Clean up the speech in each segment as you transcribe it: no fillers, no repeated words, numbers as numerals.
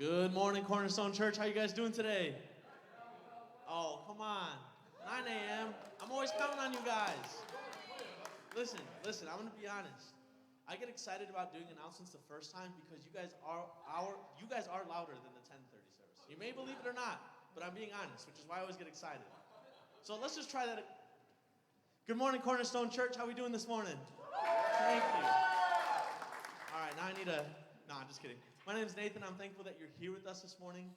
Good morning, Cornerstone Church. How you guys doing today? Oh, come on. 9 a.m. I'm always counting on you guys. Listen, I'm going to be honest. I get excited about doing announcements the first time because you guys are louder than the 10:30 service. You may believe it or not, but I'm being honest, which is why I always get excited. So let's just try that. Good morning, Cornerstone Church. How are we doing this morning? Thank you. All right, now I need a... No, I'm just kidding. My name is Nathan. I'm thankful that you're here with us this morning.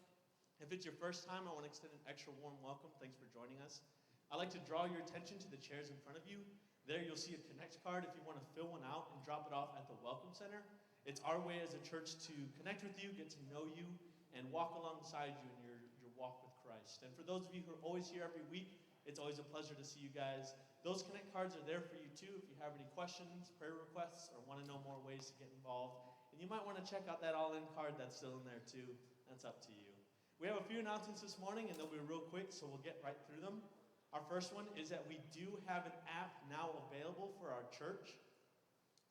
If it's your first time, I want to extend an extra warm welcome. Thanks for joining us. I'd like to draw your attention to the chairs in front of you. There you'll see a Connect card if you want to fill one out and drop it off at the Welcome Center. It's our way as a church to connect with you, get to know you, and walk alongside you in your walk with Christ. And for those of you who are always here every week, it's always a pleasure to see you guys. Those Connect cards are there for you too if you have any questions, prayer requests, or want to know more ways to get involved. And you might want to check out that all-in card that's still in there too. That's up to you. We have a few announcements this morning, and they'll be real quick, so we'll get right through them. Our first one is that we do have an app now available for our church.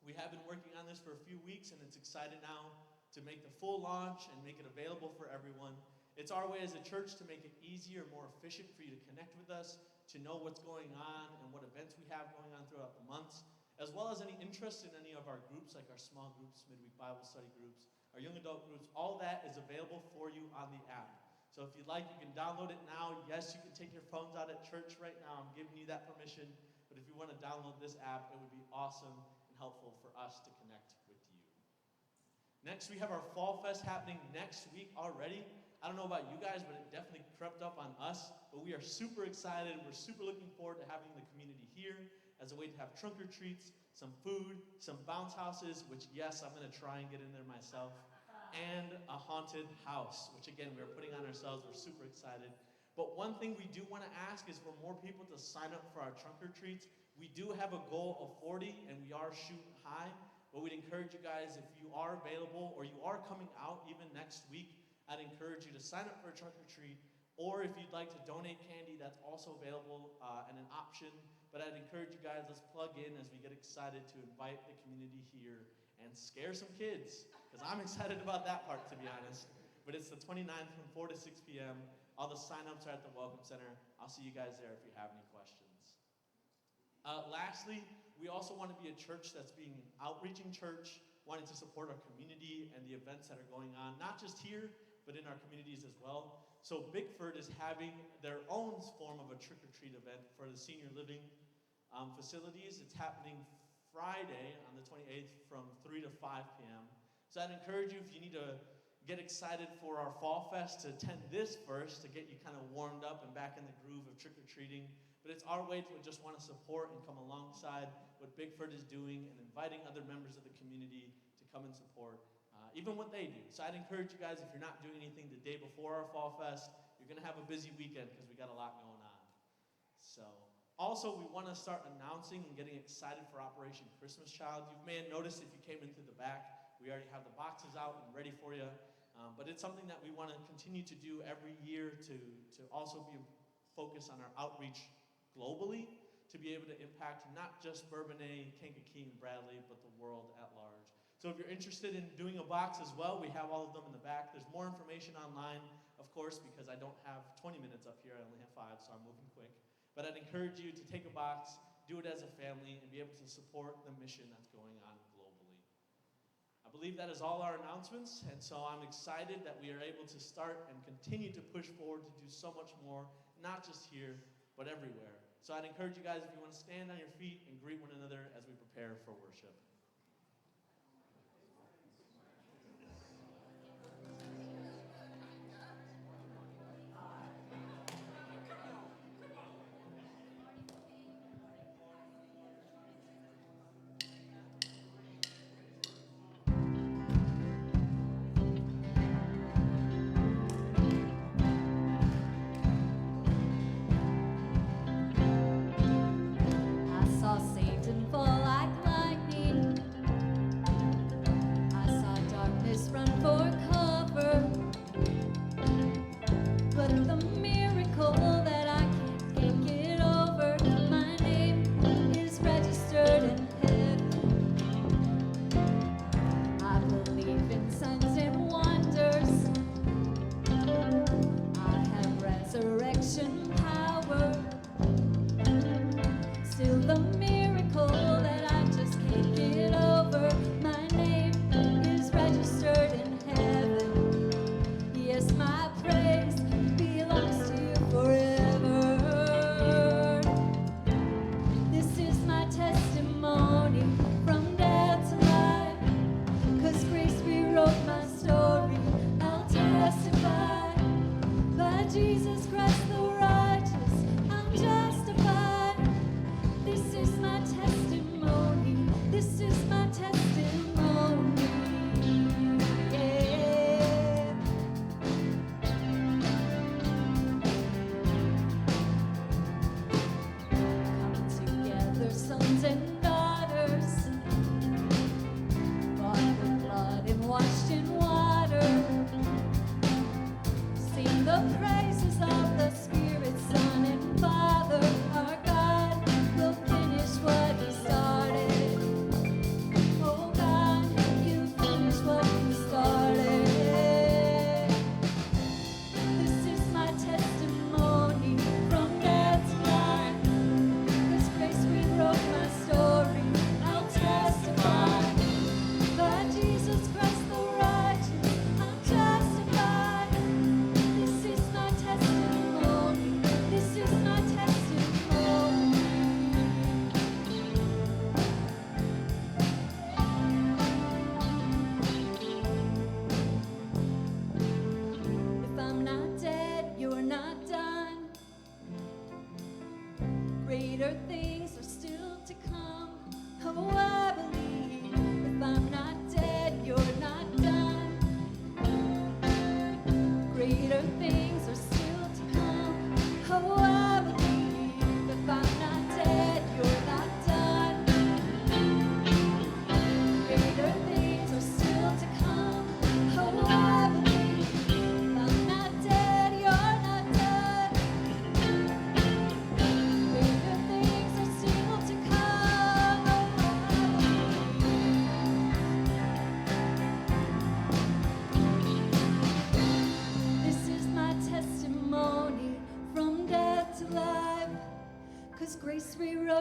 We have been working on this for a few weeks, and it's excited now to make the full launch and make it available for everyone. It's our way as a church to make it easier, more efficient for you to connect with us, to know what's going on and what events we have going on throughout the months, as well as any interest in any of our groups, like our small groups, midweek Bible study groups, our young adult groups. All that is available for you on the app. So if you'd like, you can download it now. Yes, you can take your phones out at church right now. I'm giving you that permission. But if you want to download this app, it would be awesome and helpful for us to connect with you. Next, we have our Fall Fest happening next week already. I don't know about you guys, but it definitely crept up on us. But we are super excited. We're super looking forward to having the community here as a way to have trunk or treats, some food, some bounce houses, which, yes, I'm going to try and get in there myself, and a haunted house, which, again, we're putting on ourselves. We're super excited. But one thing we do want to ask is for more people to sign up for our trunk or treats. We do have a goal of 40, and we are shooting high. But we'd encourage you guys, if you are available or you are coming out even next week, I'd encourage you to sign up for a trunk or treat. Or if you'd like to donate candy, that's also available and an option. But I'd encourage you guys, let's plug in as we get excited to invite the community here and scare some kids. Because I'm excited about that part, to be honest. But it's the 29th from 4 to 6 p.m. All the sign-ups are at the Welcome Center. I'll see you guys there if you have any questions. Lastly, we also want to be a church that's being an outreaching church, wanting to support our community and the events that are going on, not just here, but in our communities as well. So Bickford is having their own form of a trick-or-treat event for the senior living facilities. It's happening Friday on the 28th from 3 to 5 p.m. So I'd encourage you, if you need to get excited for our Fall Fest, to attend this first to get you kind of warmed up and back in the groove of trick-or-treating. But it's our way to just want to support and come alongside what Bickford is doing and inviting other members of the community to come and support even what they do. So I'd encourage you guys, if you're not doing anything the day before our Fall Fest, you're going to have a busy weekend because we got a lot going on. So also, we want to start announcing and getting excited for Operation Christmas Child. You may have noticed if you came in through the back, we already have the boxes out and ready for you. But it's something that we want to continue to do every year to also be focused on our outreach globally, to be able to impact not just Bourbonnais, Kankakee, and Bradley, but the world at large. So if you're interested in doing a box as well, we have all of them in the back. There's more information online, of course, because I don't have 20 minutes up here. I only have 5, so I'm moving quick. But I'd encourage you to take a box, do it as a family, and be able to support the mission that's going on globally. I believe that is all our announcements, and so I'm excited that we are able to start and continue to push forward to do so much more, not just here, but everywhere. So I'd encourage you guys, if you want to stand on your feet and greet one another as we prepare for worship.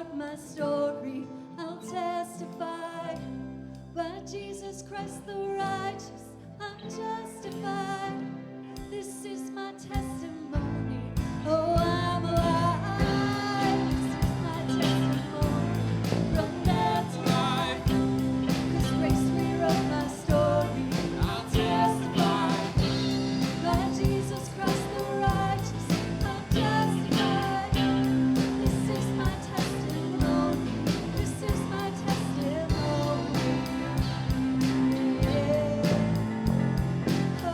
wrote my story, I'll testify. By Jesus Christ the righteous, I'm justified. This is my testimony. Oh, I'm alive. This is my testimony. From death to life. 'Cause grace rewrote my story. I'll testify. By Jesus Christ the righteous, I'm justified. This is my testimony. This is my testimony. Yeah. Oh.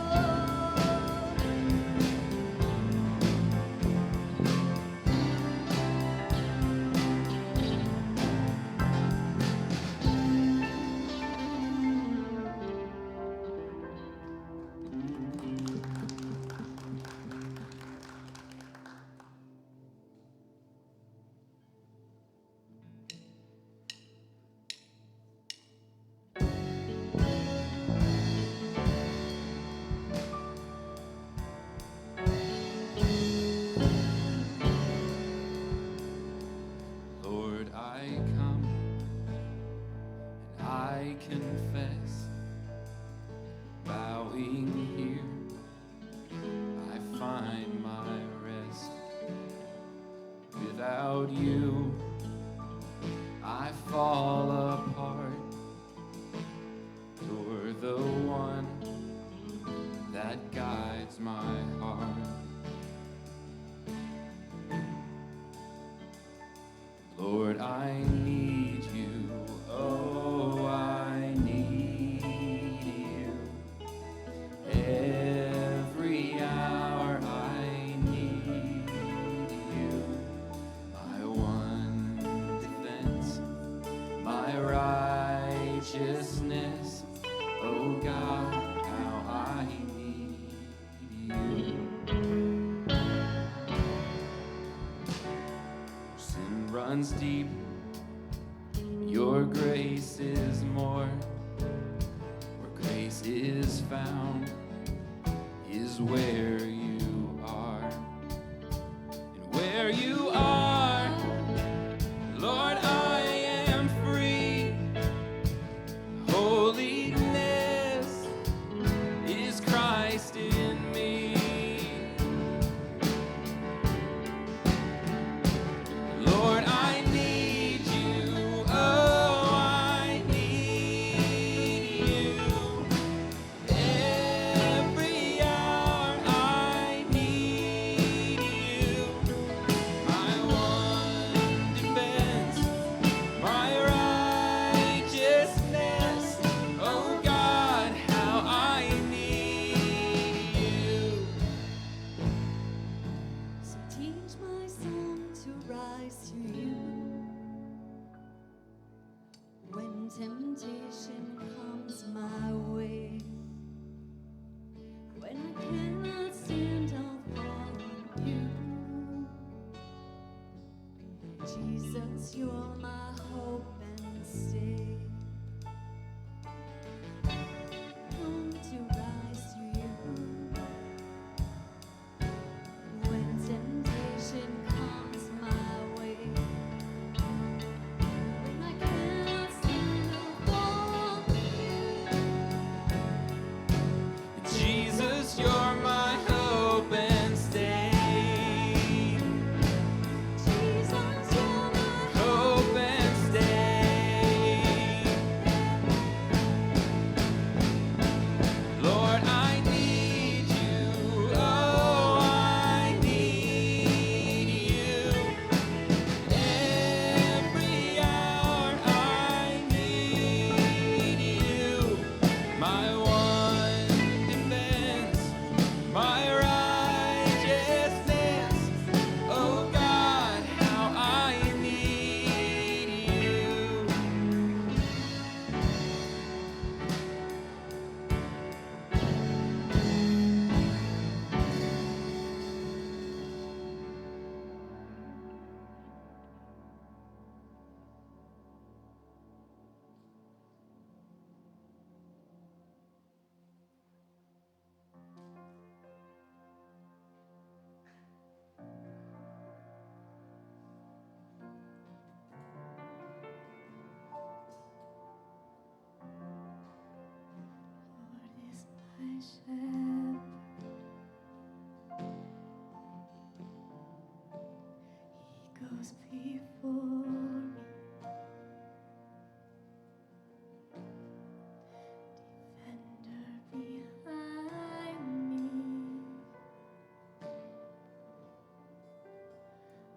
Lord, I come and I confess, bowing here, I find my rest. Without you, I fall apart. You're the one that guides my heart. Lord, I need you. Oh, I need you. Every hour I need you. My one defense, my righteousness. Oh God, how I need you. Sin runs deep, your grace is more. Where grace is found is where you are. And where you are, Lord, I am free. Holiness is Christ in me. Lord, I need you. Oh, I need you. Every hour I need you. My one defense, my righteousness. Oh God, how I need shepherd. He goes before me, defender behind me.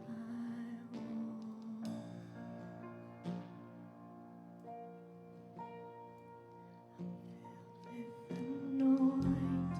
I won't. With anointing,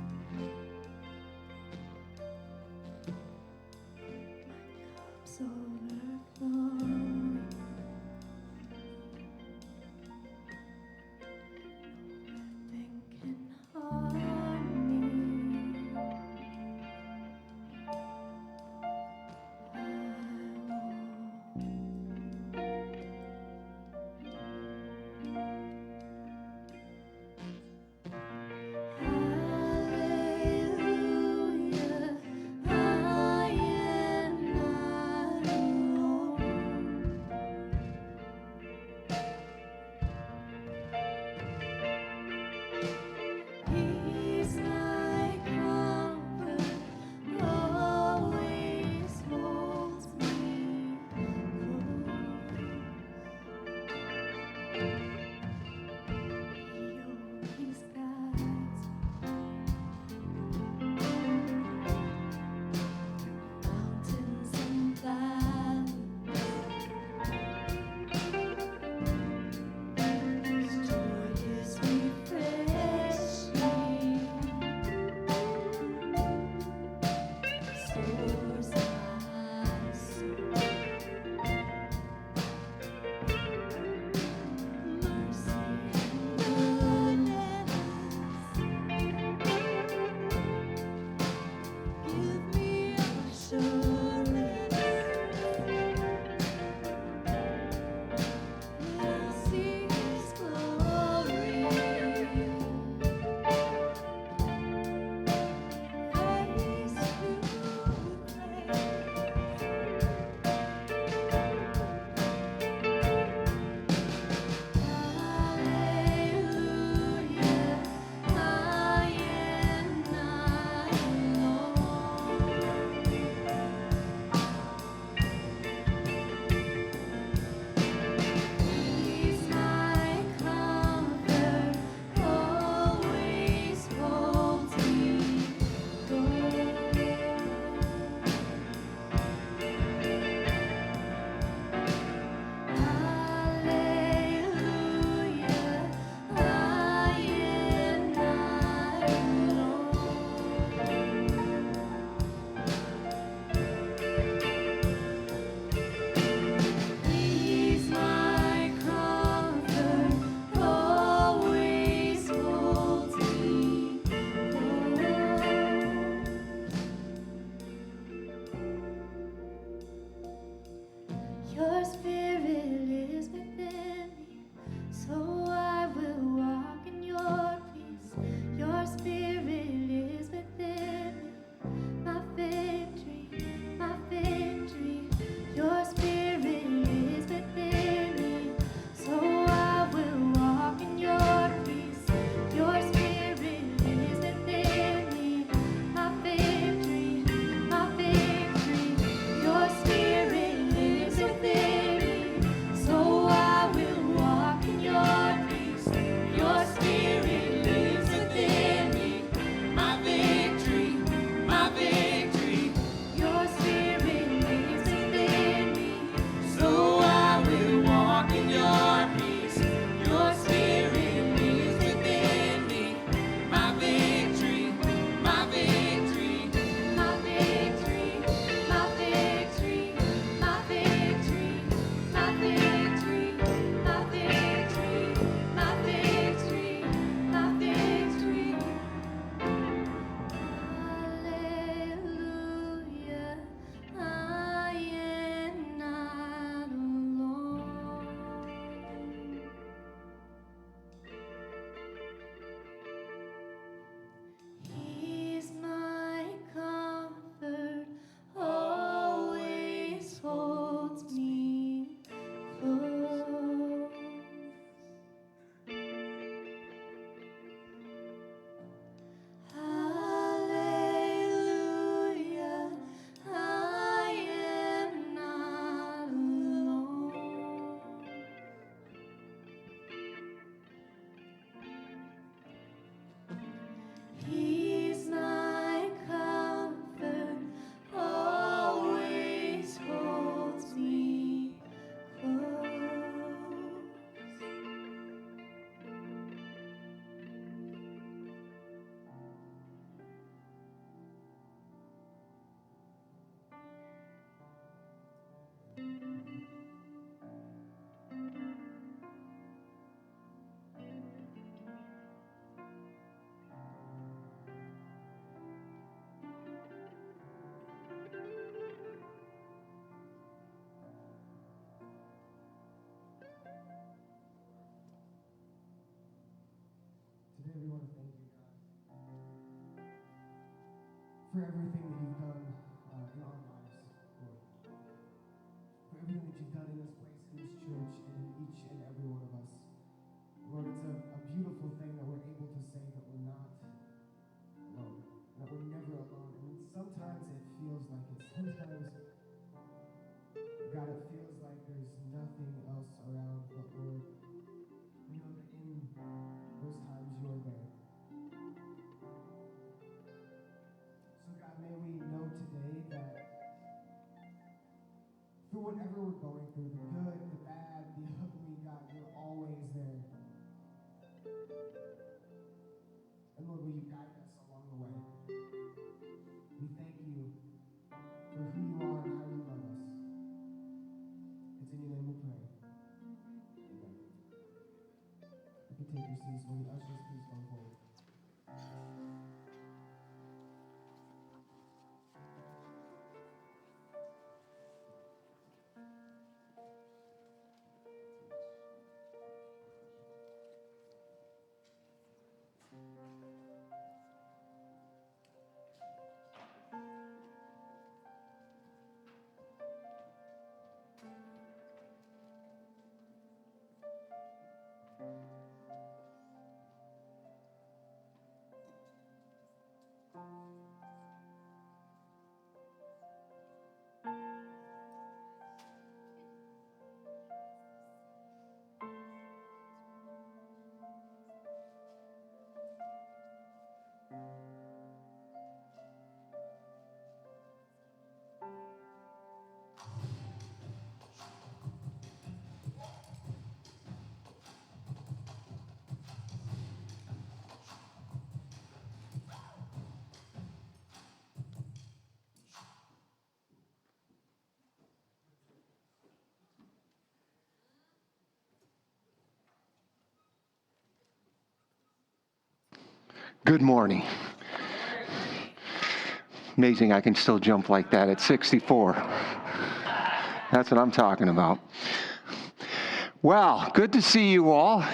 for everything that you've done in our lives, Lord. For everything that you've done in this place, in this church, and in each and every one of us. Lord, it's a beautiful thing that we're able to say that we're not alone, that we're never alone. I mean, sometimes it feels like it. Sometimes, God, it feels like there's nothing else around, but Lord, we know that in those times you are there. So God, may we know today that through whatever we're going through, the good, the bad, the ugly, God, you're always there. And Lord, will you guide us along the way? We thank you for who you are and how you love us. It's in your name we pray. Amen. You can take your seats. Will the ushers please come forward? Good morning. Amazing I can still jump like that at 64. That's what I'm talking about. Well, good to see you all.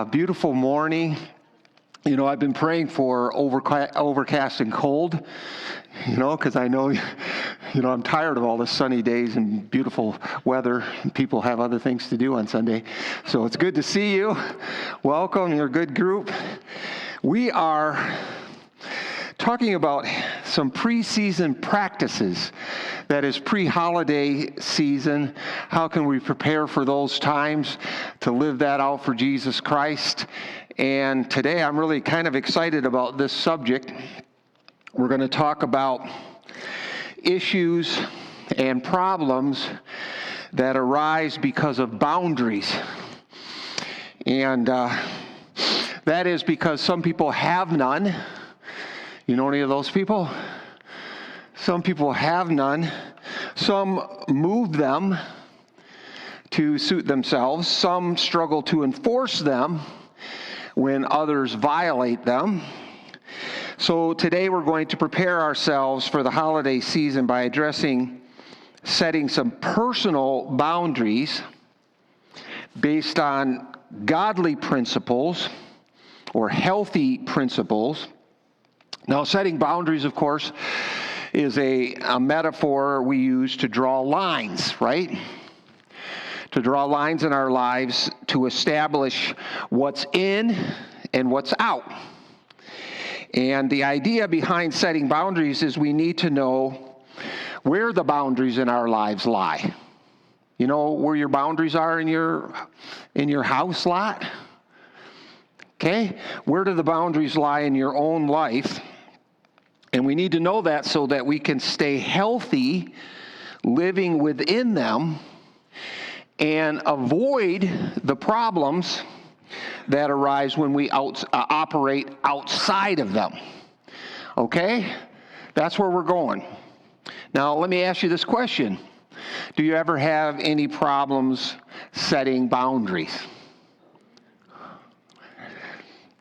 Beautiful morning. You know, I've been praying for overcast and cold, because I know, I'm tired of all the sunny days and beautiful weather. People have other things to do on Sunday. So it's good to see you. Welcome. You're a good group. We are talking about some preseason practices. That is pre-holiday season. How can we prepare for those times to live that out for Jesus Christ? And today I'm really kind of excited about this subject. We're going to talk about issues and problems that arise because of boundaries. And that is because some people have none. You know any of those people? Some people have none. Some move them to suit themselves. Some struggle to enforce them when others violate them. So today we're going to prepare ourselves for the holiday season by setting some personal boundaries based on godly principles or healthy principles. Now, setting boundaries, of course, is a metaphor we use to draw lines, right? To draw lines in our lives to establish what's in and what's out. And the idea behind setting boundaries is we need to know where the boundaries in our lives lie. You know where your boundaries are in your house lot? Okay? Where do the boundaries lie in your own life? And we need to know that so that we can stay healthy, living within them, and avoid the problems that arise when we operate outside of them. Okay? That's where we're going. Now, let me ask you this question. Do you ever have any problems setting boundaries?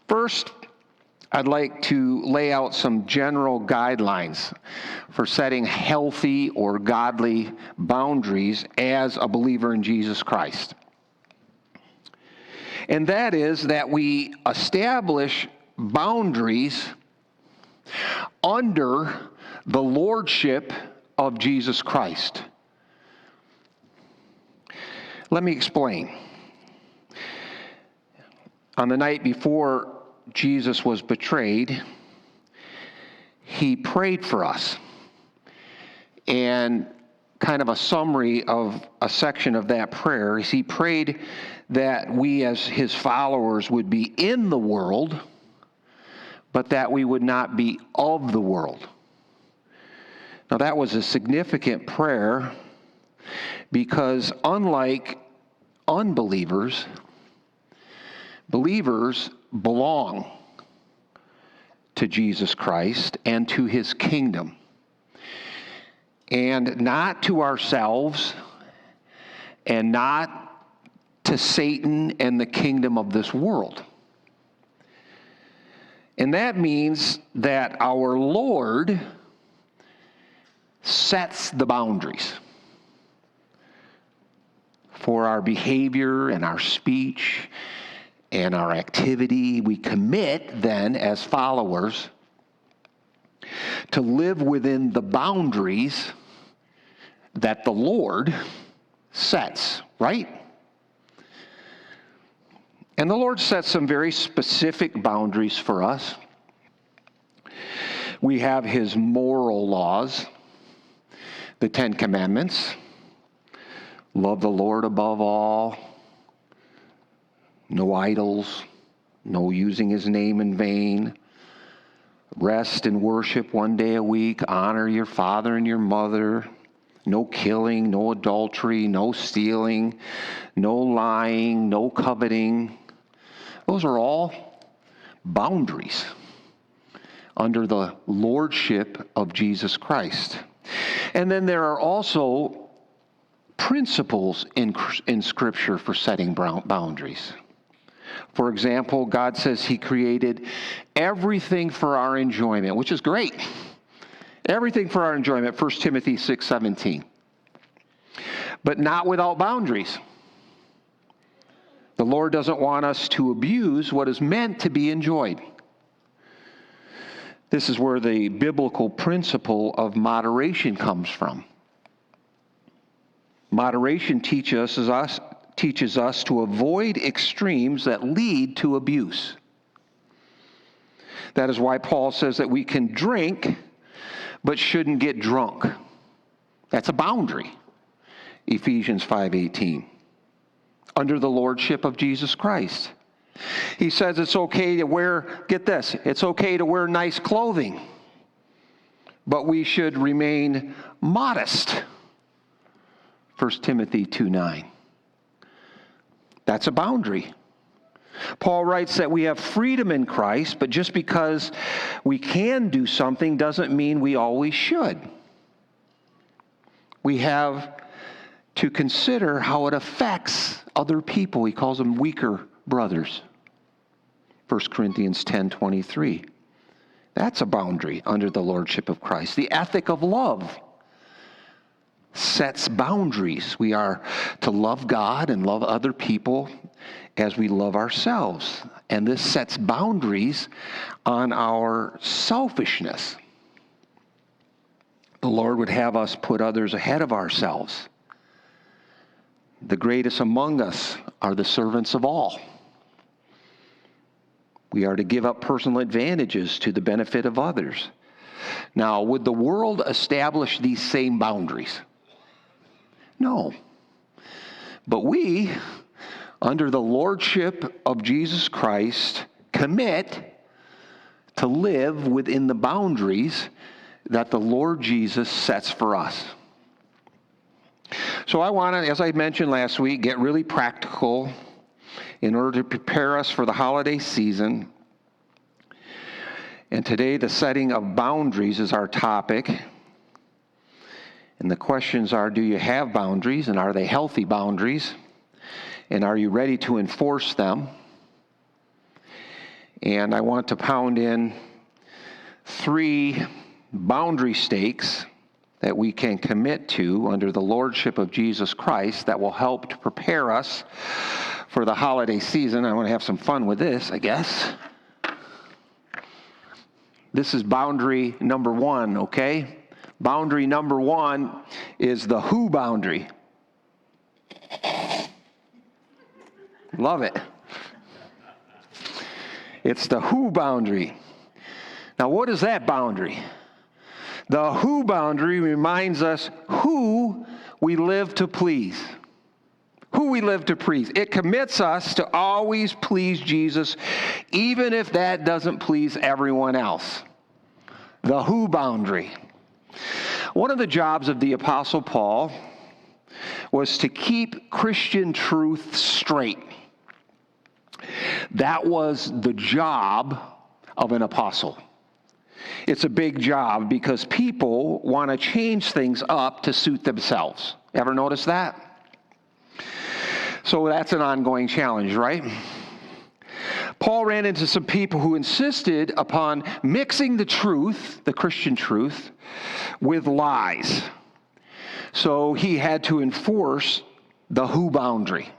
First, I'd like to lay out some general guidelines for setting healthy or godly boundaries as a believer in Jesus Christ. And that is that we establish boundaries under the lordship of Jesus Christ. Let me explain. On the night before Jesus was betrayed, he prayed for us. And kind of a summary of a section of that prayer is he prayed that we as his followers would be in the world, but that we would not be of the world. Now that was a significant prayer because unlike unbelievers, believers belong to Jesus Christ and to his kingdom, and not to ourselves and not to Satan and the kingdom of this world. And that means that our Lord sets the boundaries for our behavior and our speech and our activity. We commit then as followers to live within the boundaries that the Lord sets, right? And the Lord sets some very specific boundaries for us. We have his moral laws, the 10 Commandments. Love the Lord above all. No idols. No using his name in vain. Rest and worship one day a week. Honor your father and your mother. No killing, no adultery, no stealing, no lying, no coveting. Those are all boundaries under the lordship of Jesus Christ. And then there are also principles in Scripture for setting boundaries. For example, God says he created everything for our enjoyment, which is great. Everything for our enjoyment, 1 Timothy 6:17. But not without boundaries. The Lord doesn't want us to abuse what is meant to be enjoyed. This is where the biblical principle of moderation comes from. Moderation teaches us to avoid extremes that lead to abuse. That is why Paul says that we can drink but shouldn't get drunk. That's a boundary. Ephesians 5:18. Under the lordship of Jesus Christ. He says it's okay to wear, get this, it's okay to wear nice clothing, but we should remain modest. 1 Timothy 2:9. That's a boundary. Paul writes that we have freedom in Christ, but just because we can do something doesn't mean we always should. We have to consider how it affects other people. He calls them weaker brothers. 1 Corinthians 10:23. That's a boundary under the lordship of Christ. The ethic of love sets boundaries. We are to love God and love other people as we love ourselves. And this sets boundaries on our selfishness. The Lord would have us put others ahead of ourselves. The greatest among us are the servants of all. We are to give up personal advantages to the benefit of others. Now, would the world establish these same boundaries? No. But we, under the lordship of Jesus Christ, commit to live within the boundaries that the Lord Jesus sets for us. So I want to, as I mentioned last week, get really practical in order to prepare us for the holiday season. And today, the setting of boundaries is our topic. And the questions are, do you have boundaries, and are they healthy boundaries? And are you ready to enforce them? And I want to pound in 3 boundary stakes that we can commit to under the lordship of Jesus Christ that will help to prepare us for the holiday season. I want to have some fun with this, I guess. This is boundary number 1, okay? Boundary number 1 is the who boundary. Love it. It's the who boundary. Now, what is that boundary? The who boundary reminds us who we live to please. Who we live to please. It commits us to always please Jesus, even if that doesn't please everyone else. The who boundary. One of the jobs of the Apostle Paul was to keep Christian truth straight. That was the job of an apostle. It's a big job because people want to change things up to suit themselves. Ever notice that? So that's an ongoing challenge, right? Paul ran into some people who insisted upon mixing the truth, the Christian truth, with lies. So he had to enforce the who boundary.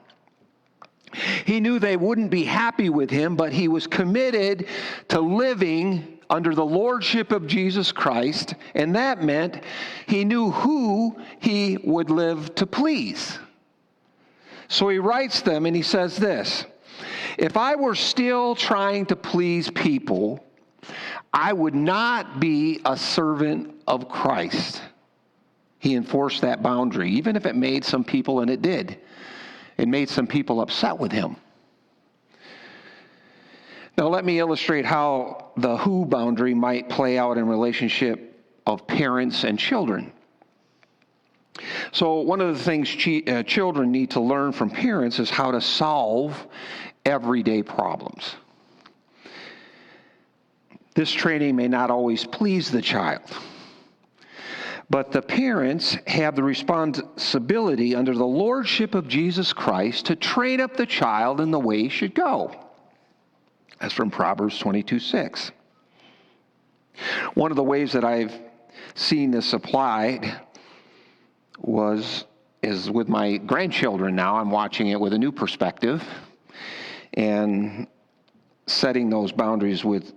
He knew they wouldn't be happy with him, but he was committed to living under the lordship of Jesus Christ, and that meant he knew who he would live to please. So he writes them and he says this, if I were still trying to please people, I would not be a servant of Christ. He enforced that boundary, even if it made some people, and it did. It made some people upset with him. Now let me illustrate how the who boundary might play out in relationship of parents and children. So one of the things children need to learn from parents is how to solve everyday problems. This training may not always please the child, but the parents have the responsibility under the lordship of Jesus Christ to train up the child in the way he should go. That's from Proverbs 22:6. One of the ways that I've seen this applied is with my grandchildren now. I'm watching it with a new perspective and setting those boundaries with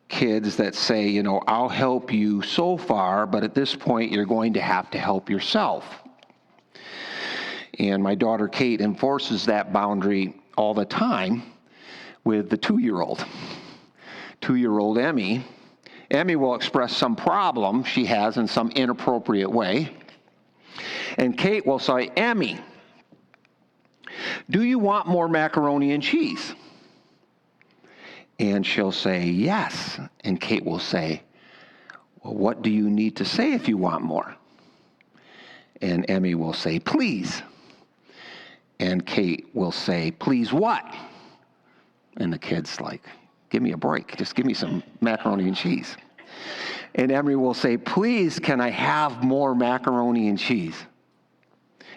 kids that say, I'll help you so far, but at this point you're going to have to help yourself. And my daughter Kate enforces that boundary all the time with the 2-year-old. 2-year-old Emmy. Emmy will express some problem she has in some inappropriate way. And Kate will say, Emmy, do you want more macaroni and cheese? And she'll say, yes. And Kate will say, well, what do you need to say if you want more? And Emmy will say, please. And Kate will say, please what? And the kid's like, give me a break. Just give me some macaroni and cheese. And Emmy will say, please, can I have more macaroni and cheese?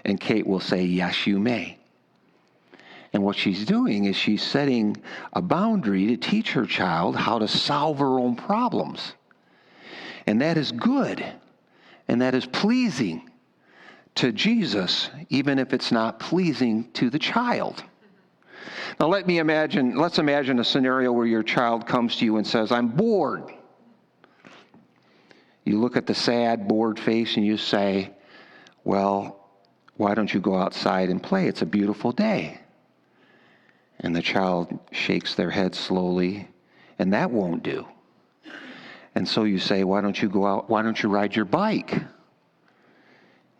And Kate will say, yes, you may. And what she's doing is she's setting a boundary to teach her child how to solve her own problems. And that is good. And that is pleasing to Jesus, even if it's not pleasing to the child. Now let's imagine a scenario where your child comes to you and says, I'm bored. You look at the sad, bored face and you say, well, why don't you go outside and play? It's a beautiful day. And the child shakes their head slowly, and that won't do. And so you say, why don't you go out? Why don't you ride your bike?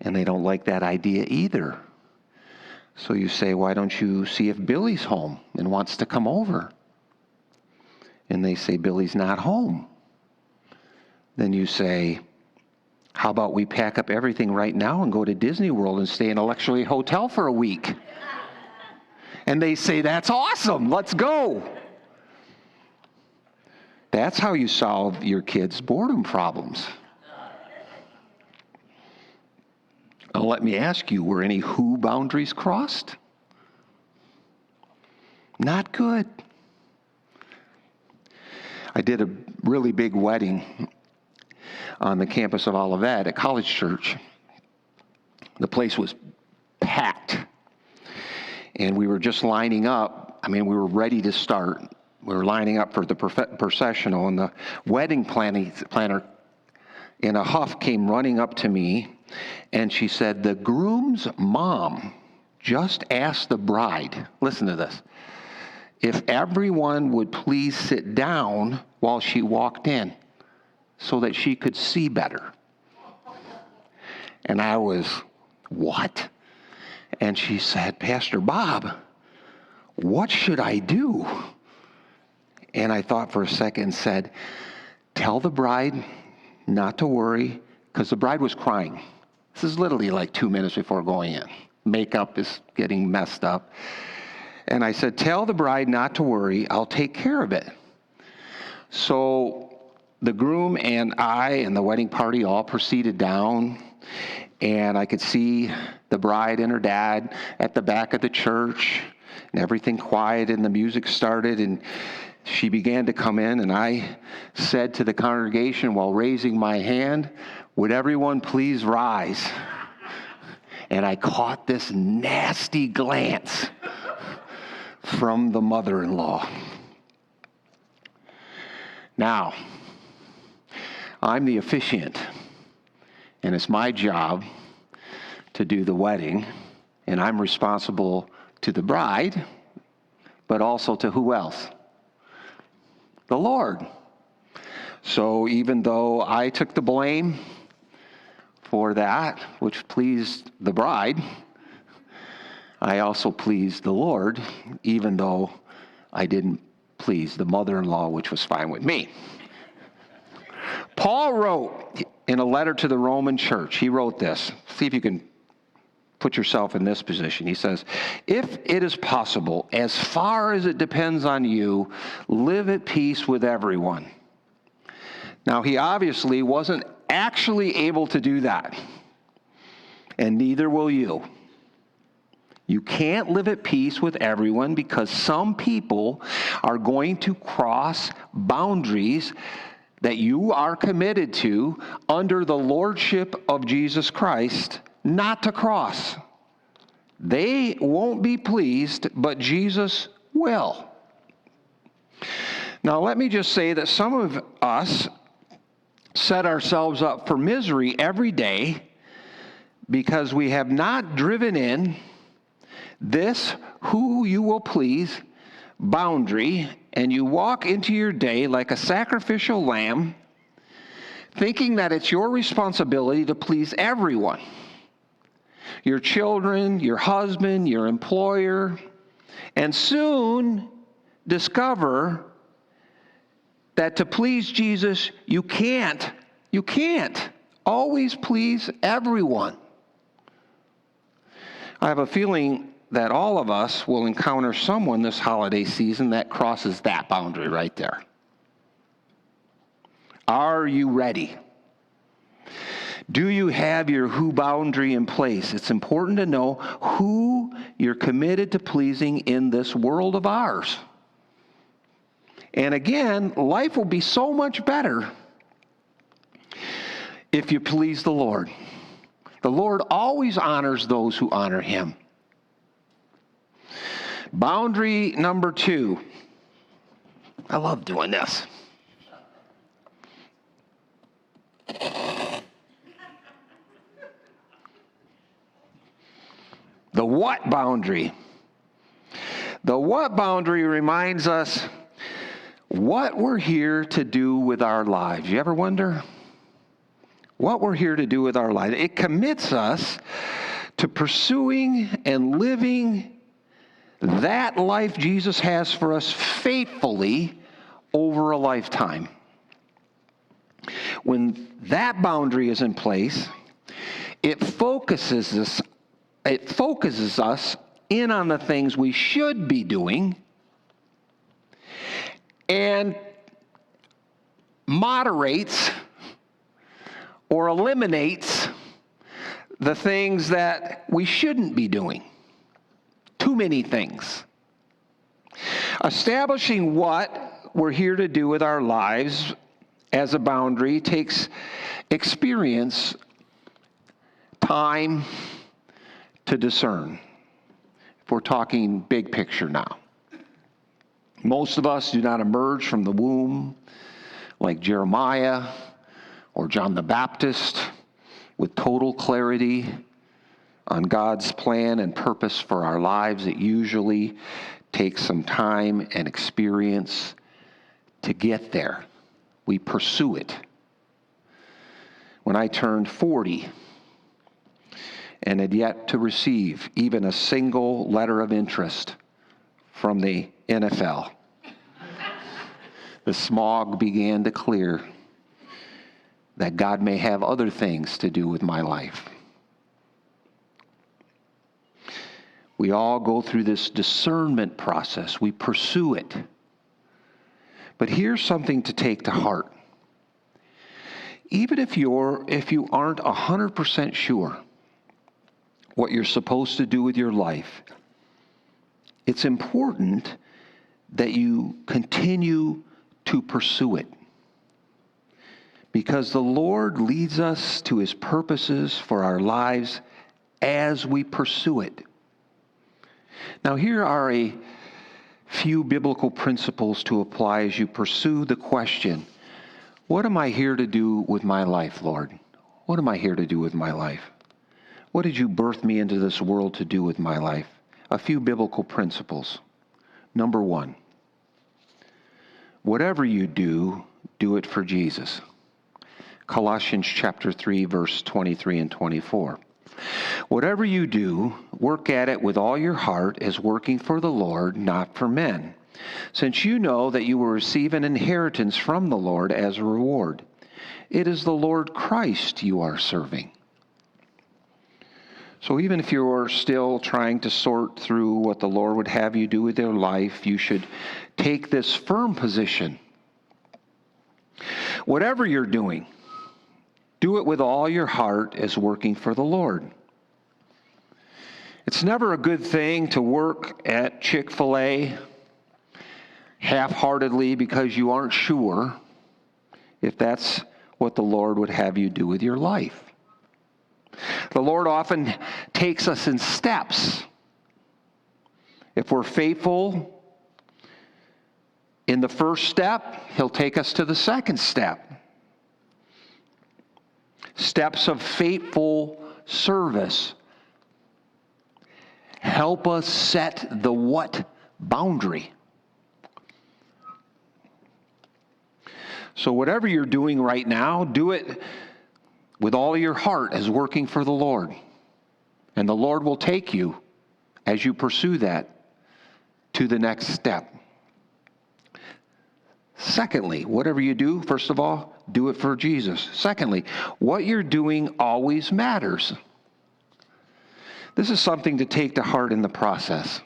And they don't like that idea either. So you say, why don't you see if Billy's home and wants to come over? And they say, Billy's not home. Then you say, how about we pack up everything right now and go to Disney World and stay in a luxury hotel for a week? And they say, that's awesome, let's go. That's how you solve your kids' boredom problems. Now let me ask you, were any who boundaries crossed? Not good. I did a really big wedding on the campus of Olivet at College Church. The place was packed. And we were just lining up. We were ready to start. we were lining up for the processional, and the wedding planner in a huff came running up to me, and she said, "The groom's mom just asked the bride," listen to this, "if everyone would please sit down while she walked in so that she could see better." And I was, "What?" And she said, "Pastor Bob, what should I do?" And I thought for a second and said, "Tell the bride not to worry," because the bride was crying. This is literally like 2 minutes before going in. Makeup is getting messed up. And I said, "Tell the bride not to worry. I'll take care of it." So the groom and I and the wedding party all proceeded down, and I could see the bride and her dad at the back of the church, and everything quiet, and the music started, and she began to come in, and I said to the congregation while raising my hand, "Would everyone please rise?" And I caught this nasty glance from the mother-in-law. Now, I'm the officiant, and it's my job to do the wedding, and I'm responsible to the bride, but also to who else? The Lord. So even though I took the blame for that, which pleased the bride, I also pleased the Lord, even though I didn't please the mother-in-law, which was fine with me. Paul wrote in a letter to the Roman church, he wrote this. See if you can put yourself in this position. He says, "If it is possible, as far as it depends on you, live at peace with everyone." Now, he obviously wasn't actually able to do that, and neither will you. You can't live at peace with everyone because some people are going to cross boundaries that you are committed to under the lordship of Jesus Christ not to cross. They won't be pleased, but Jesus will. Now, let me just say that some of us set ourselves up for misery every day because we have not driven in this "who you will please" boundary, and you walk into your day like a sacrificial lamb, thinking that it's your responsibility to please everyone. Your children, your husband, your employer, and soon discover that to please Jesus, you can't always please everyone. I have a feeling that all of us will encounter someone this holiday season that crosses that boundary right there. Are you ready? Do you have your who boundary in place? It's important to know who you're committed to pleasing in this world of ours. And again, life will be so much better if you please the Lord. The Lord always honors those who honor him. Boundary number 2. I love doing this. The what boundary? The what boundary reminds us what we're here to do with our lives. You ever wonder what we're here to do with our lives? It commits us to pursuing and living that life Jesus has for us faithfully over a lifetime. When that boundary is in place, it focuses us in on the things we should be doing and moderates or eliminates the things that we shouldn't be doing. Too many things. Establishing what we're here to do with our lives as a boundary takes experience, time to discern. If we're talking big picture now. Most of us do not emerge from the womb like Jeremiah or John the Baptist with total clarity on God's plan and purpose for our lives. It usually takes some time and experience to get there. We pursue it. When I turned 40 and had yet to receive even a single letter of interest from the NFL, the smog began to clear that God may have other things to do with my life. We all go through this discernment process. We pursue it. But here's something to take to heart. Even if you aren't 100% sure what you're supposed to do with your life, it's important that you continue to pursue it. Because the Lord leads us to his purposes for our lives as we pursue it. Now, here are a few biblical principles to apply as you pursue the question, what am I here to do with my life, Lord? What am I here to do with my life? What did you birth me into this world to do with my life? A few biblical principles. Number one, whatever you do, do it for Jesus. Colossians chapter 3, verse 23 and 24. Whatever you do, work at it with all your heart as working for the Lord, not for men, since you know that you will receive an inheritance from the Lord as a reward. It is the Lord Christ you are serving. So even if you're still trying to sort through what the Lord would have you do with your life, you should take this firm position. Whatever you're doing, do it with all your heart as working for the Lord. It's never a good thing to work at Chick-fil-A half-heartedly because you aren't sure if that's what the Lord would have you do with your life. The Lord often takes us in steps. If we're faithful in the first step, he'll take us to the second step. Steps of faithful service help us set the what boundary. So whatever you're doing right now, do it with all your heart as working for the Lord. And the Lord will take you, as you pursue that, to the next step. Secondly, whatever you do, first of all, do it for Jesus. Secondly, what you're doing always matters. This is something to take to heart in the process.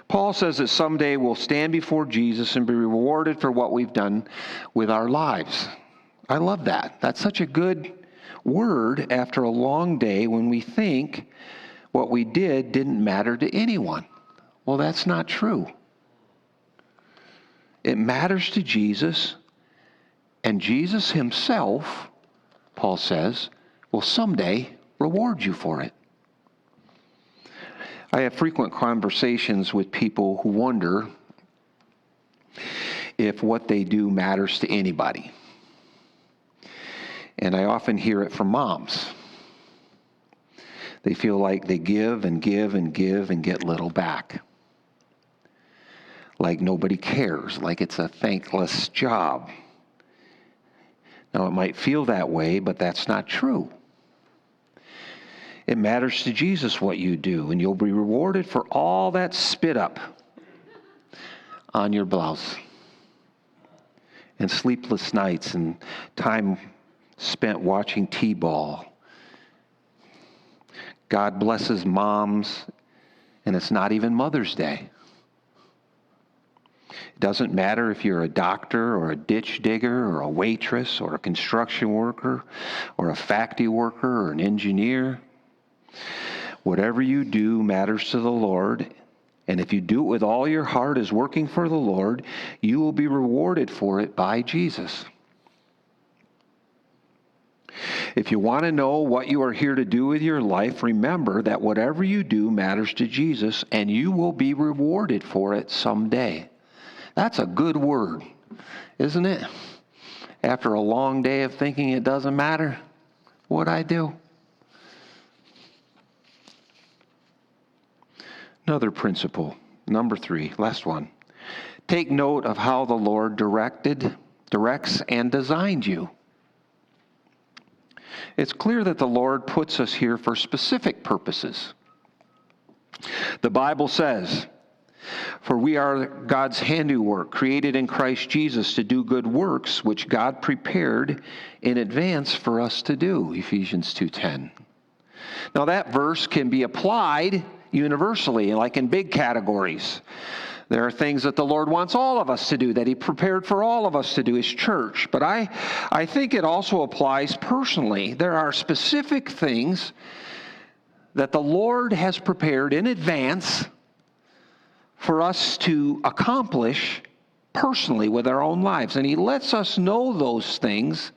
Paul says that someday we'll stand before Jesus and be rewarded for what we've done with our lives. I love that. That's such a good word after a long day when we think what we did didn't matter to anyone. Well, that's not true. It matters to Jesus, and Jesus himself, Paul says, will someday reward you for it. I have frequent conversations with people who wonder if what they do matters to anybody. And I often hear it from moms. They feel like they give and give and give and get little back. Like nobody cares, like it's a thankless job. Now, it might feel that way, but that's not true. It matters to Jesus what you do, and you'll be rewarded for all that spit up on your blouse, and sleepless nights, and time spent watching T-ball. God blesses moms, and it's not even Mother's Day. It doesn't matter if you're a doctor or a ditch digger or a waitress or a construction worker or a factory worker or an engineer. Whatever you do matters to the Lord, and if you do it with all your heart as working for the Lord, you will be rewarded for it by Jesus. If you want to know what you are here to do with your life, remember that whatever you do matters to Jesus, and you will be rewarded for it someday. That's a good word, isn't it? After a long day of thinking it doesn't matter what I do. Another principle, number 3, last one. Take note of how the Lord directs, and designed you. It's clear that the Lord puts us here for specific purposes. The Bible says, "For we are God's handiwork, created in Christ Jesus to do good works, which God prepared in advance for us to do," Ephesians 2:10. Now that verse can be applied universally, like in big categories. There are things that the Lord wants all of us to do, that He prepared for all of us to do, His church. But I think it also applies personally. There are specific things that the Lord has prepared in advance for us to accomplish personally with our own lives. And He lets us know those things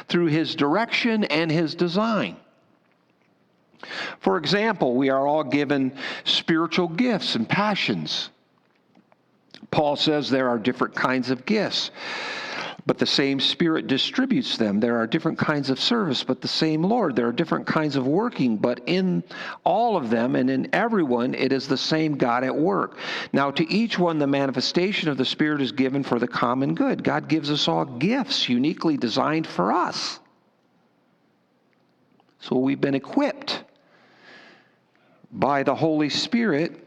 through His direction and His design. For example, we are all given spiritual gifts and passions. Paul says there are different kinds of gifts, but the same Spirit distributes them. There are different kinds of service, but the same Lord. There are different kinds of working, but in all of them and in everyone, it is the same God at work. Now, to each one, the manifestation of the Spirit is given for the common good. God gives us all gifts uniquely designed for us. So we've been equipped by the Holy Spirit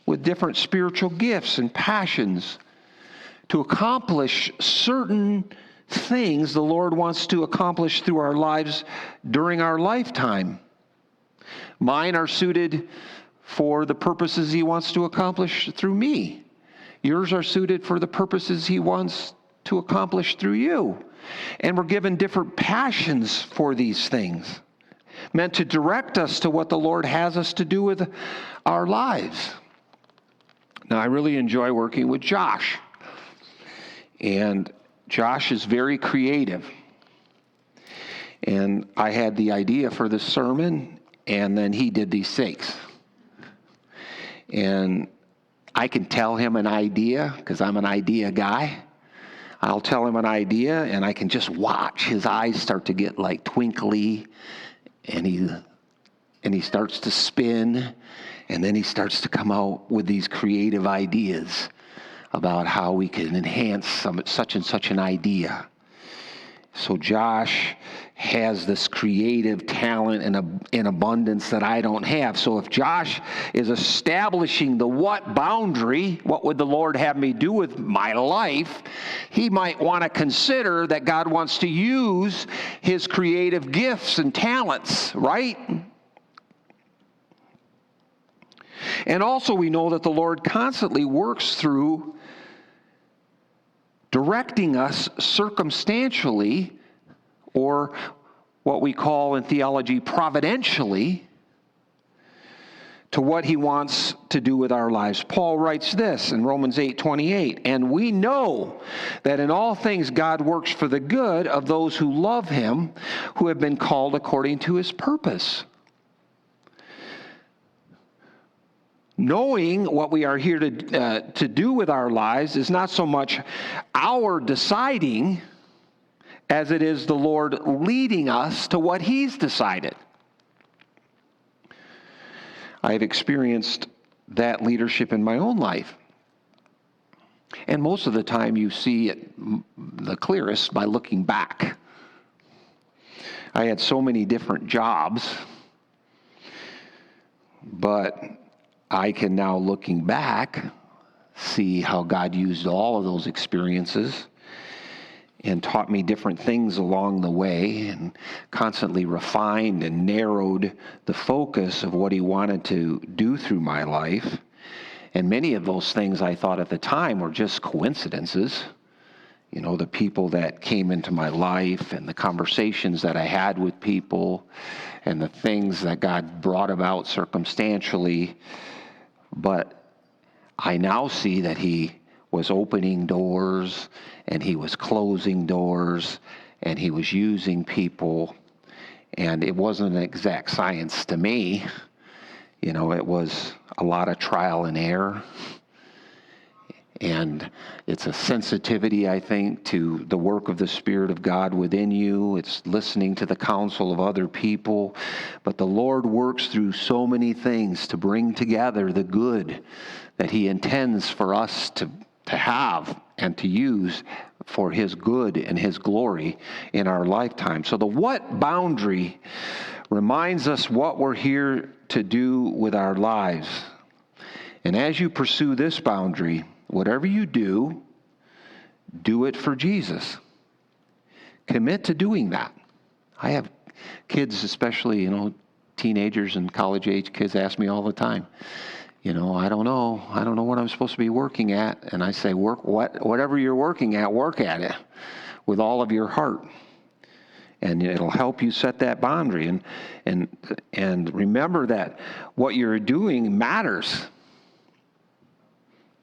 with different spiritual gifts and passions to accomplish certain things the Lord wants to accomplish through our lives during our lifetime. Mine are suited for the purposes He wants to accomplish through me. Yours are suited for the purposes He wants to accomplish through you. And we're given different passions for these things, meant to direct us to what the Lord has us to do with our lives. Now, I really enjoy working with Josh. And Josh is very creative. And I had the idea for this sermon, and then he did these things. And I can tell him an idea, because I'm an idea guy. I'll tell him an idea, and I can just watch his eyes start to get like twinkly, and he starts to spin, and then he starts to come out with these creative ideas about how we can enhance such and such an idea. So Josh has this creative talent in abundance that I don't have. So if Josh is establishing the what boundary, what would the Lord have me do with my life, he might want to consider that God wants to use his creative gifts and talents, right? And also we know that the Lord constantly works through directing us circumstantially, or what we call in theology providentially, to what he wants to do with our lives. Paul writes this in Romans 8:28, "And we know that in all things God works for the good of those who love him, who have been called according to his purpose." Knowing what we are here to do with our lives is not so much our deciding as it is the Lord leading us to what he's decided. I've experienced that leadership in my own life. And most of the time you see it the clearest by looking back. I had so many different jobs, but I can now, looking back, see how God used all of those experiences and taught me different things along the way, and constantly refined and narrowed the focus of what he wanted to do through my life. And many of those things I thought at the time were just coincidences. You know, the people that came into my life and the conversations that I had with people and the things that God brought about circumstantially. But I now see that he was opening doors, and he was closing doors, and he was using people. And it wasn't an exact science to me. You know, it was a lot of trial and error. And it's a sensitivity, I think, to the work of the Spirit of God within you. It's listening to the counsel of other people. But the Lord works through so many things to bring together the good that He intends for us to have and to use for His good and His glory in our lifetime. So the what boundary reminds us what we're here to do with our lives. And as you pursue this boundary, whatever you do, do it for Jesus. Commit to doing that. I have kids, especially, teenagers and college-age kids ask me all the time, I don't know what I'm supposed to be working at. And I say, whatever you're working at, work at it with all of your heart. And it'll help you set that boundary. And remember that what you're doing matters.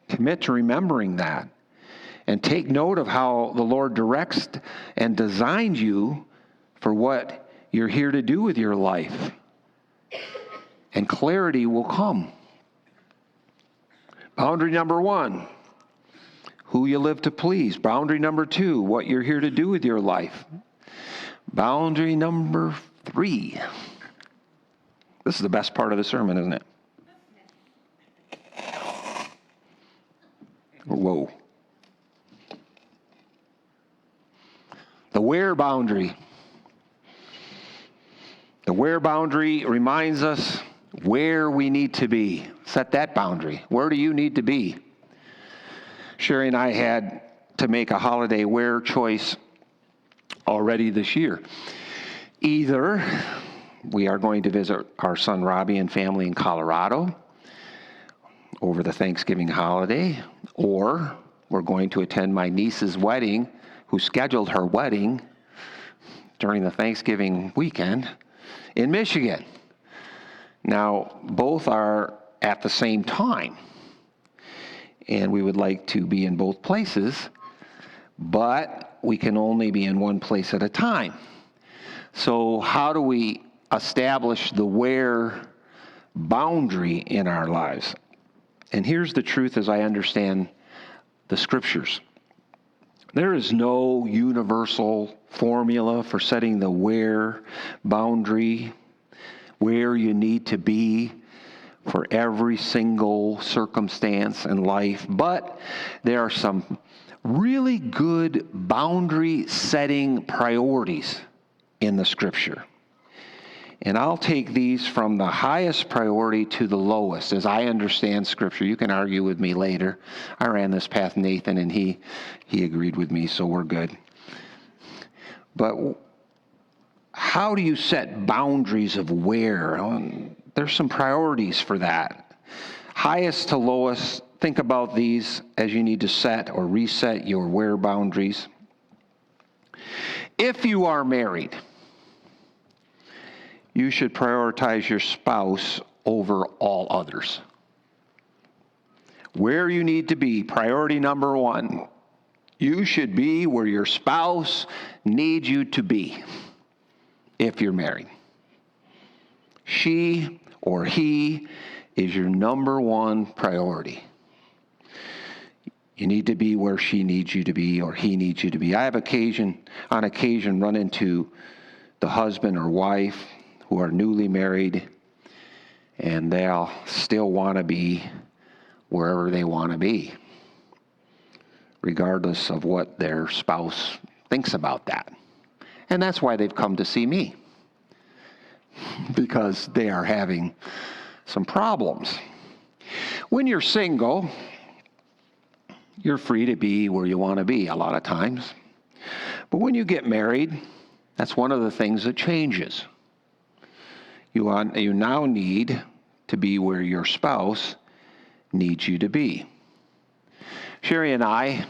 Commit to remembering that. And take note of how the Lord directs and designed you for what you're here to do with your life. And clarity will come. Boundary number 1, who you live to please. Boundary number 2, what you're here to do with your life. Boundary number 3. This is the best part of the sermon, isn't it? Whoa. The where boundary. The where boundary reminds us where we need to be. Set that boundary. Where do you need to be? Sherry and I had to make a holiday wear choice already this year. Either we are going to visit our son Robbie and family in Colorado over the Thanksgiving holiday, or we're going to attend my niece's wedding, who scheduled her wedding during the Thanksgiving weekend in Michigan. Now, both are at the same time, and we would like to be in both places, but we can only be in one place at a time. So how do we establish the where boundary in our lives? And here's the truth as I understand the Scriptures. There is no universal formula for setting the where boundary, where you need to be for every single circumstance in life, but there are some really good boundary setting priorities in the Scripture. And I'll take these from the highest priority to the lowest as I understand Scripture. You can argue with me later. I ran this path Nathan, and he agreed with me, so we're good. But how do you set boundaries of where? There's some priorities for that. Highest to lowest, think about these as you need to set or reset your where boundaries. If you are married, you should prioritize your spouse over all others. Where you need to be, priority number 1, you should be where your spouse needs you to be if you're married. She or he is your number 1 priority. You need to be where she needs you to be or he needs you to be. I have on occasion run into the husband or wife who are newly married, and they'll still want to be wherever they want to be, regardless of what their spouse thinks about that. And that's why they've come to see me, because they are having some problems. When you're single, you're free to be where you want to be a lot of times. But when you get married, that's one of the things that changes. You now need to be where your spouse needs you to be. Sherry and I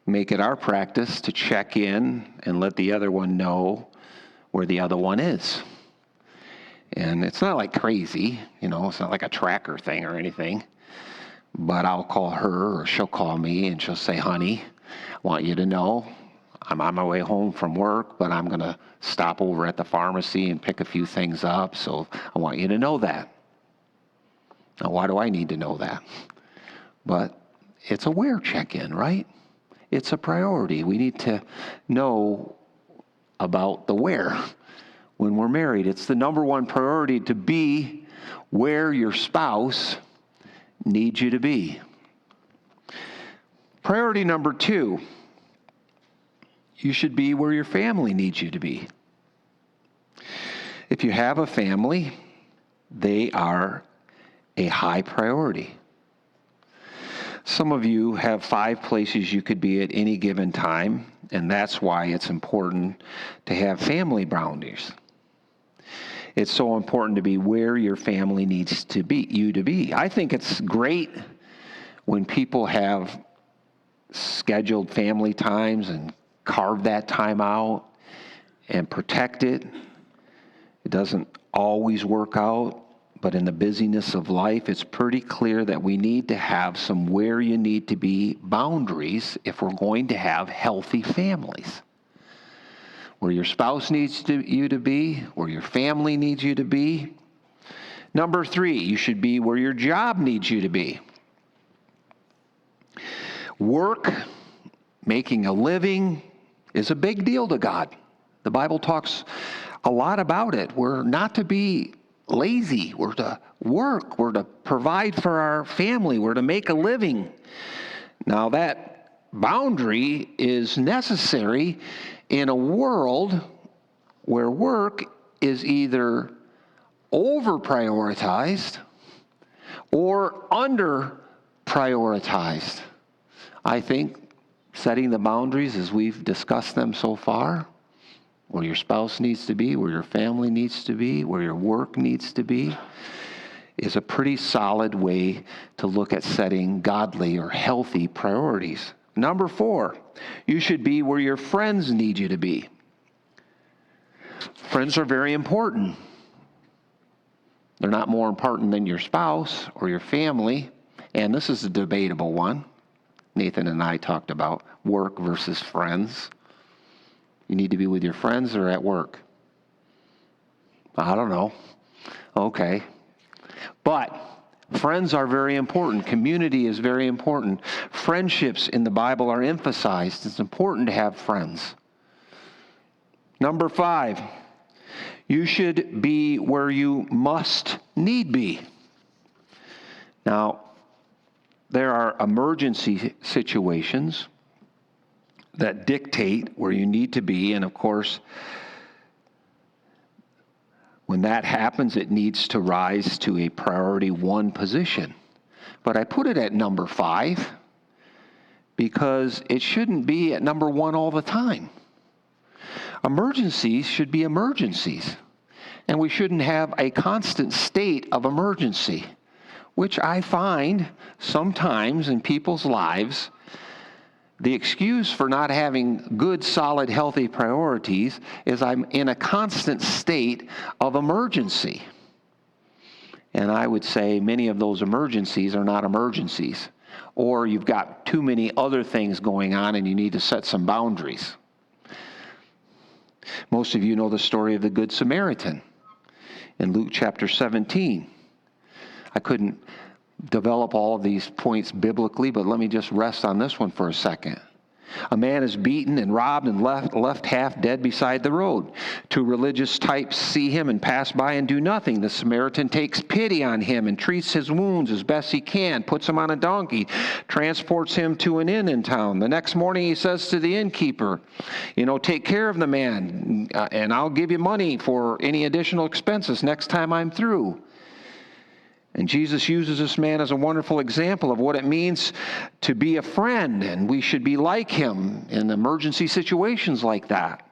make it our practice to check in and let the other one know where the other one is. And it's not like crazy, it's not like a tracker thing or anything. But I'll call her or she'll call me and she'll say, honey, I want you to know I'm on my way home from work, but I'm going to stop over at the pharmacy and pick a few things up. So I want you to know that. Now, why do I need to know that? But it's a where check-in, right? It's a priority. We need to know about the where when we're married. It's the number one priority to be where your spouse needs you to be. Priority number 2, you should be where your family needs you to be. If you have a family, they are a high priority. Some of you have 5 places you could be at any given time, and that's why it's important to have family boundaries. It's so important to be where your family needs to be, you to be. I think it's great when people have scheduled family times and carve that time out and protect it. It doesn't always work out, but in the busyness of life, it's pretty clear that we need to have some where you need to be boundaries if we're going to have healthy families. Where your spouse needs you to be, where your family needs you to be. Number 3, you should be where your job needs you to be. Work, making a living, is a big deal to God. The Bible talks a lot about it. We're not to be lazy. We're to work. We're to provide for our family. We're to make a living. Now, that boundary is necessary in a world where work is either over-prioritized or under-prioritized. I think setting the boundaries as we've discussed them so far, where your spouse needs to be, where your family needs to be, where your work needs to be, is a pretty solid way to look at setting godly or healthy priorities. Number 4, you should be where your friends need you to be. Friends are very important. They're not more important than your spouse or your family. And this is a debatable one. Nathan and I talked about work versus friends. You need to be with your friends or at work? I don't know. Okay. But friends are very important. Community is very important. Friendships in the Bible are emphasized. It's important to have friends. Number 5, you should be where you must need be. Now, there are emergency situations that dictate where you need to be, and of course, when that happens, it needs to rise to a priority 1 position. But I put it at number 5 because it shouldn't be at number 1 all the time. Emergencies should be emergencies, and we shouldn't have a constant state of emergency, which I find sometimes in people's lives. The excuse for not having good, solid, healthy priorities is I'm in a constant state of emergency. And I would say many of those emergencies are not emergencies. Or you've got too many other things going on and you need to set some boundaries. Most of you know the story of the Good Samaritan in Luke chapter 17. I couldn't develop all of these points biblically, but let me just rest on this one for a second. A man is beaten and robbed and left half dead beside the road. 2 religious types see him and pass by and do nothing. The Samaritan takes pity on him and treats his wounds as best he can, puts him on a donkey, transports him to an inn in town. The next morning he says to the innkeeper, take care of the man, and I'll give you money for any additional expenses next time I'm through. And Jesus uses this man as a wonderful example of what it means to be a friend, and we should be like him in emergency situations like that.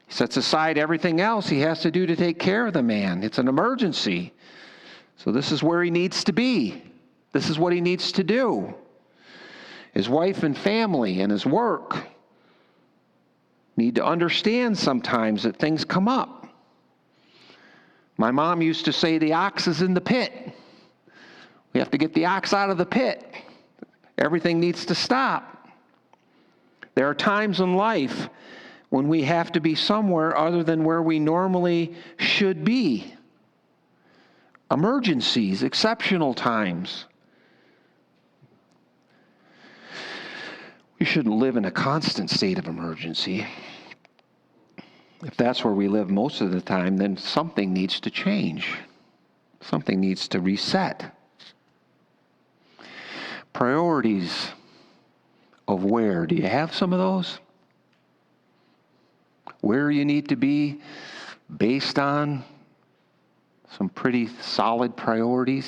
He sets aside everything else he has to do to take care of the man. It's an emergency. So this is where he needs to be. This is what he needs to do. His wife and family and his work need to understand sometimes that things come up. My mom used to say the ox is in the pit. We have to get the ox out of the pit. Everything needs to stop. There are times in life when we have to be somewhere other than where we normally should be. Emergencies, exceptional times. shouldn't live in a constant state of emergency. If that's where we live most of the time, then something needs to change. Something needs to reset. Priorities of where? Do you have some of those? Where you need to be based on some pretty solid priorities.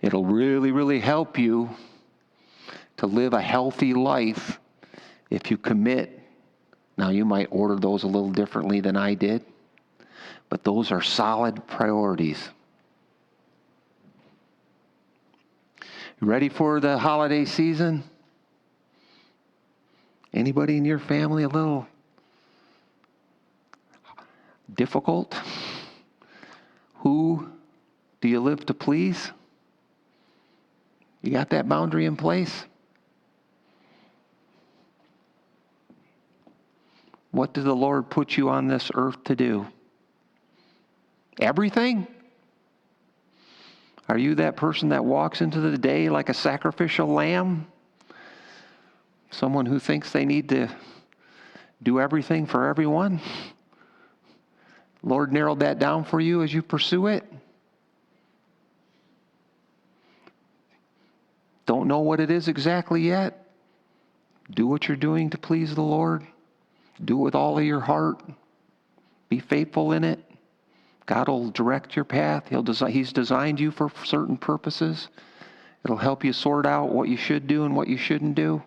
It'll really, really help you to live a healthy life if you commit. Now, you might order those a little differently than I did, but those are solid priorities. You ready for the holiday season? Anybody in your family a little difficult? Who do you live to please? You got that boundary in place? What did the Lord put you on this earth to do? Everything? Are you that person that walks into the day like a sacrificial lamb? Someone who thinks they need to do everything for everyone? Lord narrowed that down for you as you pursue it? Don't know what it is exactly yet? Do what you're doing to please the Lord. Do it with all of your heart. Be faithful in it. God will direct your path. He's designed you for certain purposes. It'll help you sort out what you should do and what you shouldn't do.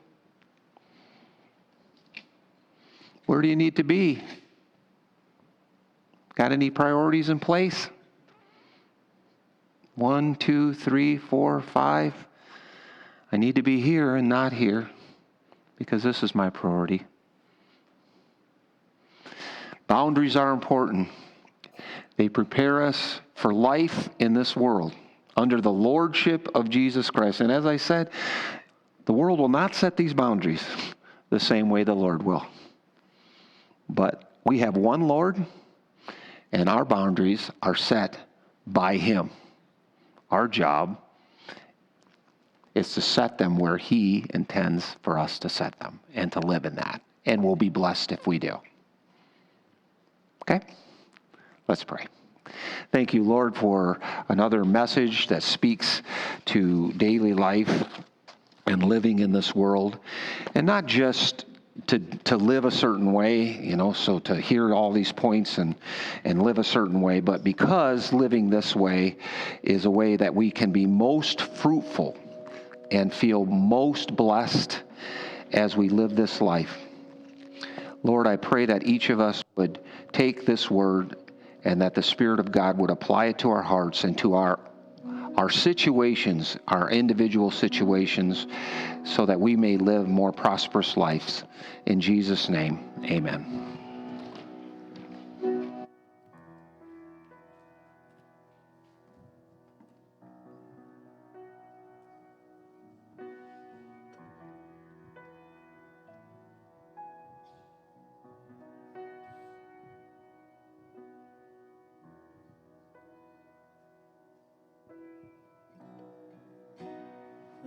Where do you need to be? Got any priorities in place? 1, 2, 3, 4, 5. I need to be here and not here because this is my priority. Boundaries are important. They prepare us for life in this world under the lordship of Jesus Christ. And as I said, the world will not set these boundaries the same way the Lord will. But we have one Lord, and our boundaries are set by Him. Our job is to set them where He intends for us to set them and to live in that. And we'll be blessed if we do. Okay? Let's pray. Thank you, Lord, for another message that speaks to daily life and living in this world. And not just to live a certain way, so to hear all these points and live a certain way, but because living this way is a way that we can be most fruitful and feel most blessed as we live this life. Lord, I pray that each of us would take this word and that the Spirit of God would apply it to our hearts and to our situations, our individual situations, so that we may live more prosperous lives. In Jesus' name, amen.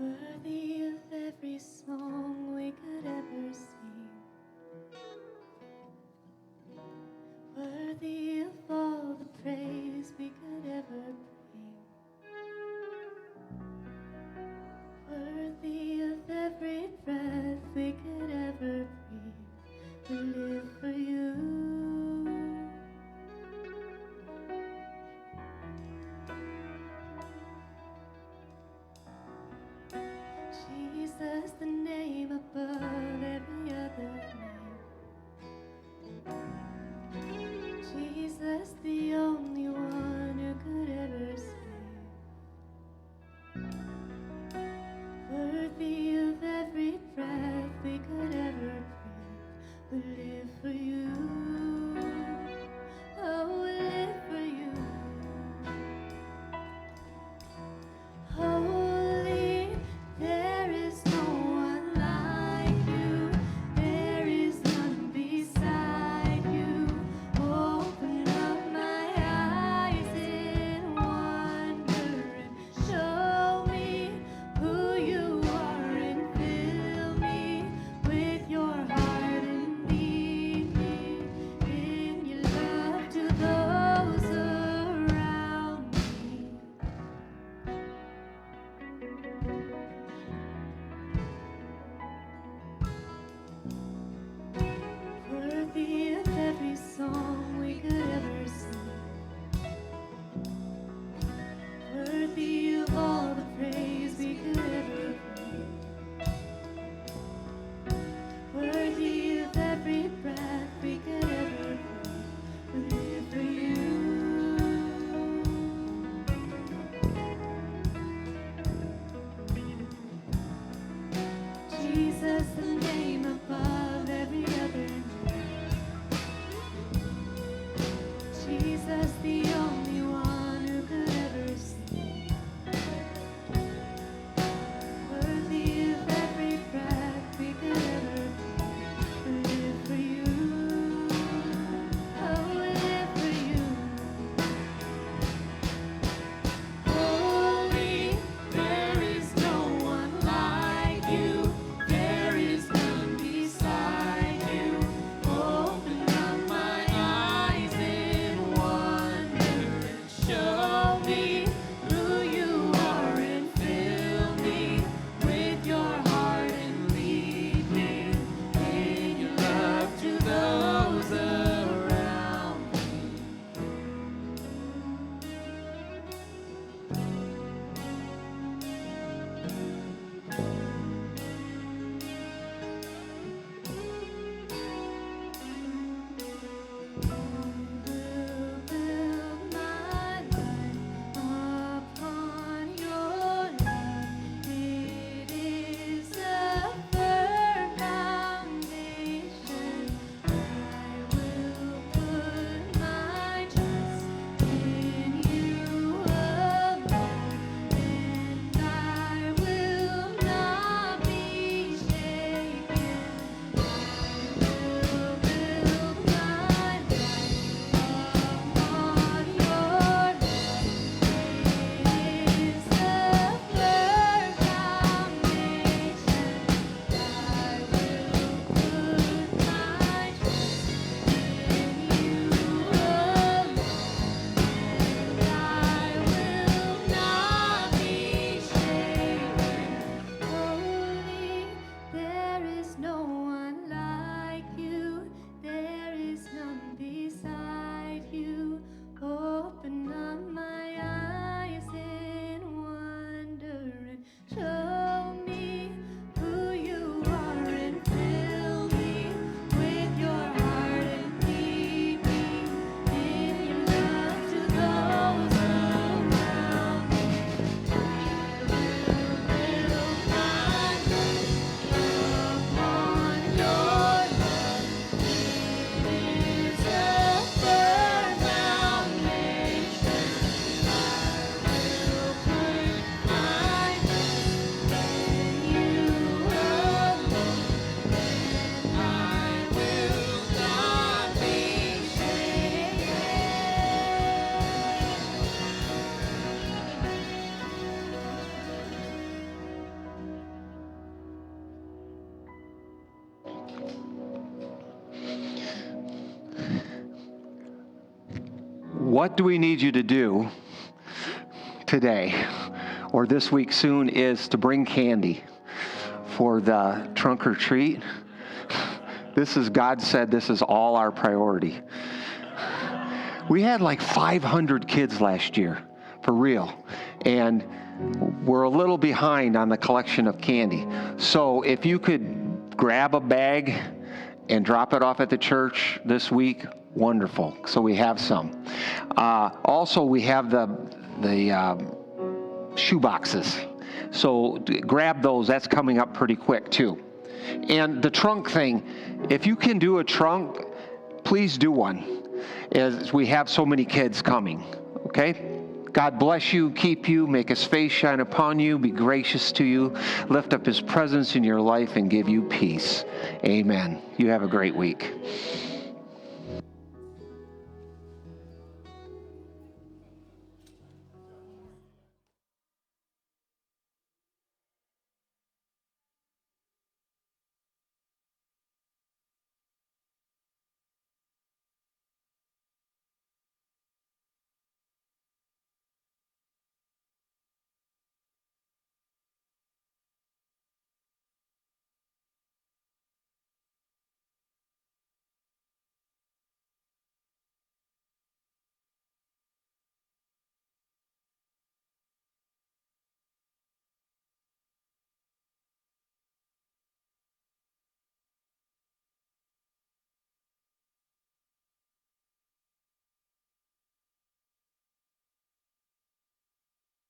Worthy of every song we could ever sing. Jesus, the name above every other name. Jesus, the only one who could ever save. Worthy of every breath we could ever live for you. Oh, live for you. Holy, there is no one like you. There is none beside you. Open up my eyes in wonder and show me who you are and fill me with your heart and lead me in your love to those around me. Build my life upon your love. It is a firm foundation. I will put my trust in you alone, and I will not be shaken. I will build my life upon your love. It is a firm foundation. I will put my trust in you alone, and I will not be shaken. Holy, there is no one like you. There is none beside you. Open up my eyes in wonder and show me who you are and fill me with your heart and lead me in your love to those around me. I will build my life upon your love. It is a firm foundation. I will put my trust in you alone, and I will not be shaken. What do we need you to do today or this week soon is to bring candy for the trunk or treat. God said this is all our priority. We had like 500 kids last year, for real. And we're a little behind on the collection of candy. So if you could grab a bag and drop it off at the church this week, wonderful. So we have some. Also, we have the shoe boxes. So grab those. That's coming up pretty quick too. And the trunk thing, if you can do a trunk, please do one, as we have so many kids coming. Okay? God bless you, keep you, make his face shine upon you, be gracious to you, lift up his presence in your life, and give you peace. Amen. You have a great week.